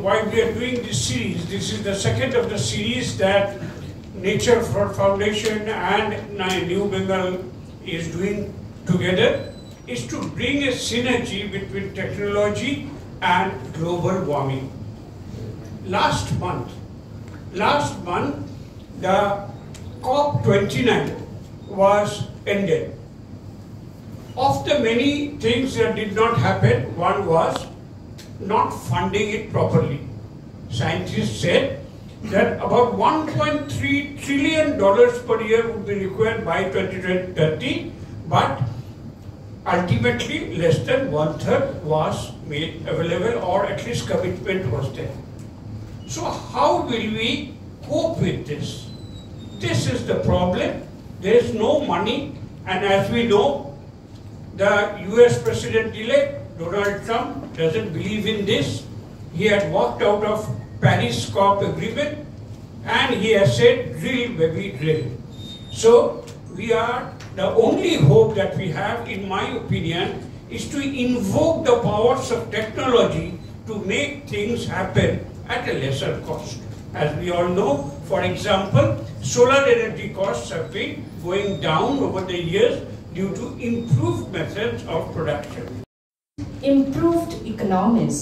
why we are doing this series. This is the second of the series that Nature Foundation and New Bengal is doing together, is to bring a synergy between technology and global warming. Last month, the COP29 was ended. Of the many things that did not happen, one was not funding it properly. Scientists said that about $1.3 trillion per year would be required by 2030, but ultimately less than 1/3 was made available, or at least commitment was there. So how will we cope with this? This is the problem. There is no money, and as we know, the US President-elect Donald Trump doesn't believe in this. He had walked out of Paris COP agreement, and he has said, drill baby drill. So the only hope that we have, in my opinion, is to invoke the powers of technology to make things happen at a lesser cost. As we all know, for example, solar energy costs have been going down over the years due to improved methods of production. Improved economies,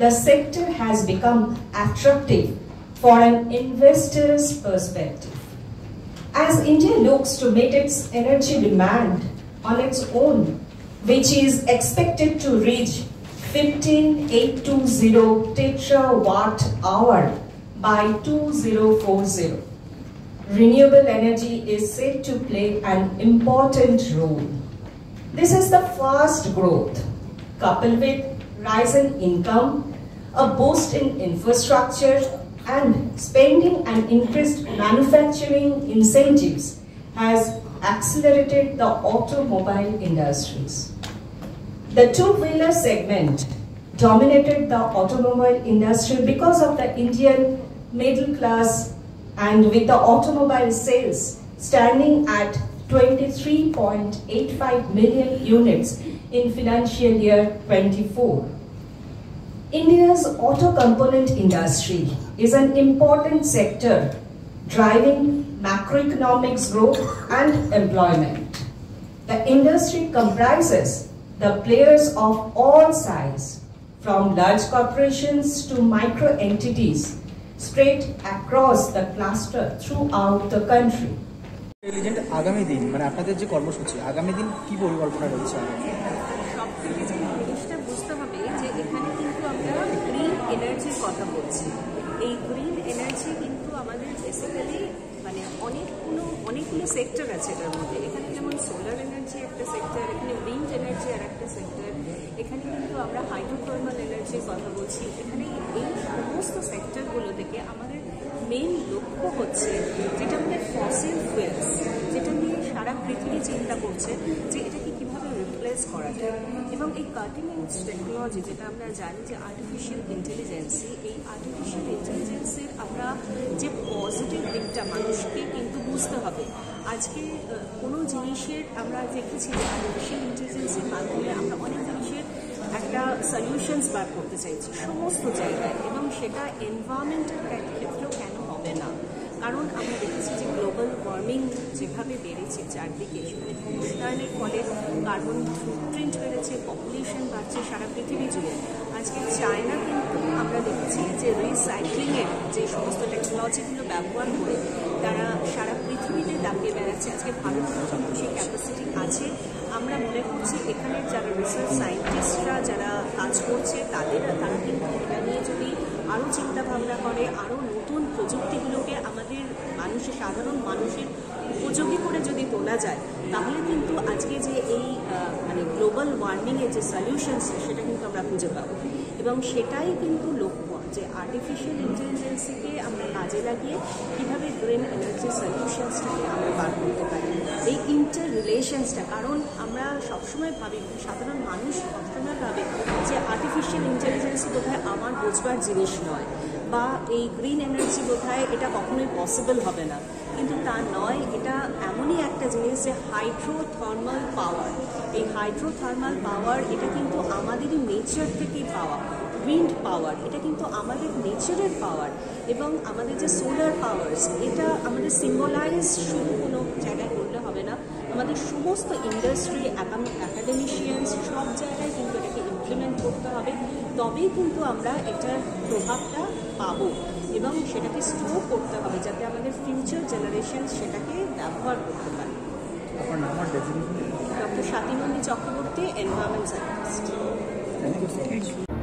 the sector has become attractive for an investor's perspective. As India looks to meet its energy demand on its own, which is expected to reach 15,820 tetrawatt-hour by 2040. Renewable energy is said to play an important role. This is the fast growth, coupled with rise in income, a boost in infrastructure, and spending and increased manufacturing incentives has accelerated the automobile industries. The two-wheeler segment dominated the automobile industry because of the Indian middle class, and with the automobile sales standing at 23.85 million units in financial year 24. India's auto component industry is an important sector driving macroeconomic growth and employment. The industry comprises the players of all sizes, from large corporations to micro entities, spread across the cluster throughout the country. Intelligent আগামী দিন, মানে আপনাদের যে কর্মসূচি, আগামী দিন কি পরিকল্পনা রয়েছে? সবথেকে যে জিনিসটা বুঝতে হবে যে এখানে কিন্তু আমরা গ্রিন এনার্জির কথা বলছি। এই গ্রিন এনার্জি কিন্তু আমাদের বেসিক্যালি মানে অনেকগুলো সেক্টর আছে এটার মধ্যে। এখানে যেমন সোলার এনার্জি একটা সেক্টর, এখানে উইন্ড এনার্জি আর একটা সেক্টর, এখানে কিন্তু আমরা হাইড্রোথার্মাল এনার্জির কথা বলছি। এখানে এই সমস্ত সেক্টরগুলো থেকে আমাদের মেইন লক্ষ্য হচ্ছে, যেটা আমাদের ফসিল ফুয়েলস, যেটা নিয়ে সারা পৃথিবী চিন্তা করছে যে এটাকে কীভাবে রিপ্লেস করা যায়। এবং এই কাটিং এজ টেকনোলজি, যেটা আমরা জানি যে আর্টিফিশিয়াল ইন্টেলিজেন্সি, এই আর্টিফিশিয়াল ইন্টেলিজেন্সের আমরা যে পজিটিভ দিকটা মানুষকে কিন্তু বুঝতে হবে। আজকে কোনো জিনিসের আমরা দেখেছি যে আর্টিফিশিয়াল ইন্টেলিজেন্সের মাধ্যমে আমরা অনেক জিনিসের একটা সলিউশনস বার করতে চাইছি সমস্ত জায়গায়, এবং সেটা এনভায়রনমেন্টের ক্ষেত্রেও কেন হবে না? কারণ আমরা দেখেছি যে গ্লোবাল ওয়ার্মিং যেভাবে বেড়েছে চারদিকে, সেখানে উষ্ণায়নের ফলে কার্বন ফুটপ্রিন্ট বেড়েছে, পপুলেশন বাড়ছে সারা পৃথিবী জুড়ে। আজকে চায়না কিন্তু আমরা দেখেছি যে রিসাইক্লিংয়ের যে সমস্ত টেকনোলজিগুলো ব্যবহার করে তারা সারা পৃথিবীতে দাপিয়ে বেড়াচ্ছে। আজকে ভারতেরও কিন্তু সেই ক্যাপাসিটি আছে। আমরা মনে করছি এখানের যারা রিসার্চ সায়েন্টিস্টরা যারা কাজ করছে তারা কিন্তু এটা নিয়ে যদি আরও চিন্তাভাবনা করে, আরও নতুন প্রযুক্তিগুলোকে আমাদের সাধারণ মানুষের উপযোগী করে যদি তোলা যায়, তাহলে কিন্তু আজকে যে এই মানে গ্লোবাল ওয়ার্মিংয়ের যে সলিউশনস, সেটা কিন্তু আমরা খুঁজে পাবো। এবং সেটাই কিন্তু লক্ষ্য, যে আর্টিফিশিয়াল ইন্টেলিজেন্সিকে আমরা কাজে লাগিয়ে কীভাবে গ্রিন এনার্জি সলিউশনসটাকে আমরা বার করতে পারি, এই ইন্টার রিলেশনসটা। কারণ আমরা সবসময় ভাবি, সাধারণ মানুষ সবসময় ভাবে যে আর্টিফিশিয়াল ইন্টেলিজেন্সি বোধহয় আমার বোঝবার জিনিস নয়, বা এই গ্রিন এনার্জি বোধহয় এটা কখনোই পসিবল হবে না। কিন্তু তা নয়, এটা এমনই একটা জিনিস যে হাইড্রোথার্মাল পাওয়ার, এই হাইড্রোথার্মাল পাওয়ার এটা কিন্তু আমাদেরই নেচার থেকেই পাওয়া। উইন্ড পাওয়ার, এটা কিন্তু আমাদের নেচারের পাওয়ার, এবং আমাদের যে সোলার পাওয়ার্স, এটা আমাদের সিম্বলাইজ শুধু কোনো জায়গায় করলে হবে না, আমাদের সমস্ত ইন্ডাস্ট্রি, অ্যাকাডেমিশিয়ানস সব জায়গায় কিন্তু এটাকে ইমপ্লিমেন্ট করতে হবে, তবেই কিন্তু আমরা এটার প্রভাবটা পাবো, এবং সেটাকে স্টোর করতে হবে যাতে আমাদের ফিউচার জেনারেশন সেটাকে ব্যবহার করতে পারে। আপনার নাম আর designation? Doctor Swatimoni Chakraborty, environment scientist. Thank you so much.